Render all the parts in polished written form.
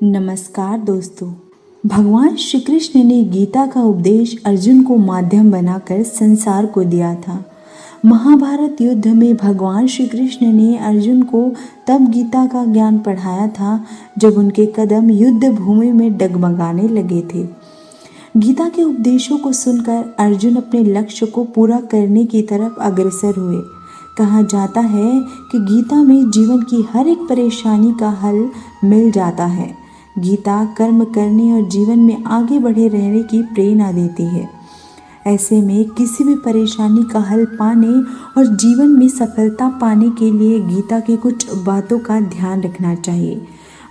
नमस्कार दोस्तों। भगवान श्री कृष्ण ने गीता का उपदेश अर्जुन को माध्यम बनाकर संसार को दिया था। महाभारत युद्ध में भगवान श्री कृष्ण ने अर्जुन को तब गीता का ज्ञान पढ़ाया था जब उनके कदम युद्ध भूमि में डगमगाने लगे थे। गीता के उपदेशों को सुनकर अर्जुन अपने लक्ष्य को पूरा करने की तरफ अग्रसर हुए। कहा जाता है कि गीता में जीवन की हर एक परेशानी का हल मिल जाता है। गीता कर्म करने और जीवन में आगे बढ़े रहने की प्रेरणा देती है। ऐसे में किसी भी परेशानी का हल पाने और जीवन में सफलता पाने के लिए गीता की कुछ बातों का ध्यान रखना चाहिए।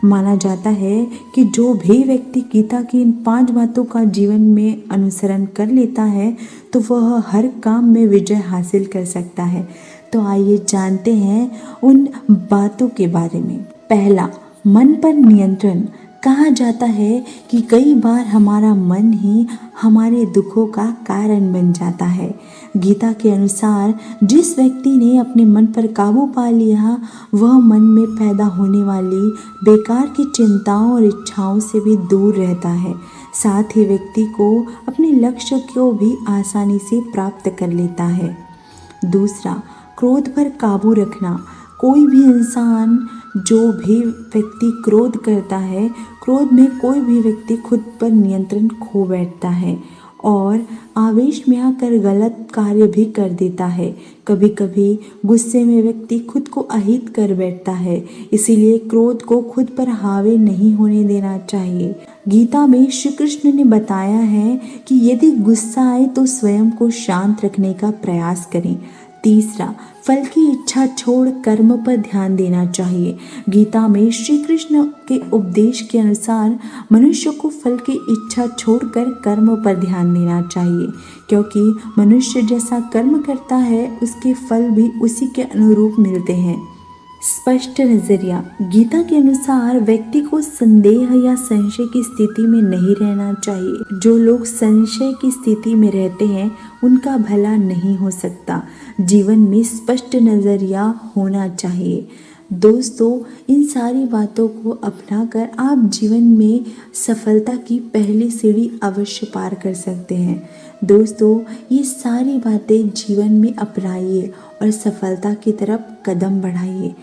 माना जाता है कि जो भी व्यक्ति गीता की इन 5 बातों का जीवन में अनुसरण कर लेता है तो वह हर काम में विजय हासिल कर सकता है। तो आइए जानते हैं उन बातों के बारे में। पहला, मन पर नियंत्रण। कहा जाता है कि कई बार हमारा मन ही हमारे दुखों का कारण बन जाता है। गीता के अनुसार जिस व्यक्ति ने अपने मन पर काबू पा लिया वह मन में पैदा होने वाली बेकार की चिंताओं और इच्छाओं से भी दूर रहता है। साथ ही व्यक्ति को अपने लक्ष्य को भी आसानी से प्राप्त कर लेता है। दूसरा, क्रोध पर काबू रखना। कोई भी इंसान, जो भी व्यक्ति क्रोध करता है, क्रोध में कोई भी व्यक्ति खुद पर नियंत्रण खो बैठता है और आवेश में आकर गलत कार्य भी कर देता है। कभी कभी गुस्से में व्यक्ति खुद को अहित कर बैठता है। इसीलिए क्रोध को खुद पर हावी नहीं होने देना चाहिए। गीता में श्री कृष्ण ने बताया है कि यदि गुस्सा आए तो स्वयं को शांत रखने का प्रयास करें। तीसरा, फल की इच्छा छोड़ कर्म पर ध्यान देना चाहिए। गीता में श्री कृष्ण के उपदेश के अनुसार मनुष्य को फल की इच्छा छोड़कर कर्म पर ध्यान देना चाहिए, क्योंकि मनुष्य जैसा कर्म करता है उसके फल भी उसी के अनुरूप मिलते हैं। स्पष्ट नजरिया। गीता के अनुसार व्यक्ति को संदेह या संशय की स्थिति में नहीं रहना चाहिए। जो लोग संशय की स्थिति में रहते हैं उनका भला नहीं हो सकता। जीवन में स्पष्ट नजरिया होना चाहिए। दोस्तों, इन सारी बातों को अपनाकर आप जीवन में सफलता की पहली सीढ़ी अवश्य पार कर सकते हैं। दोस्तों, ये सारी बातें जीवन में अपनाइए और सफलता की तरफ कदम बढ़ाइए।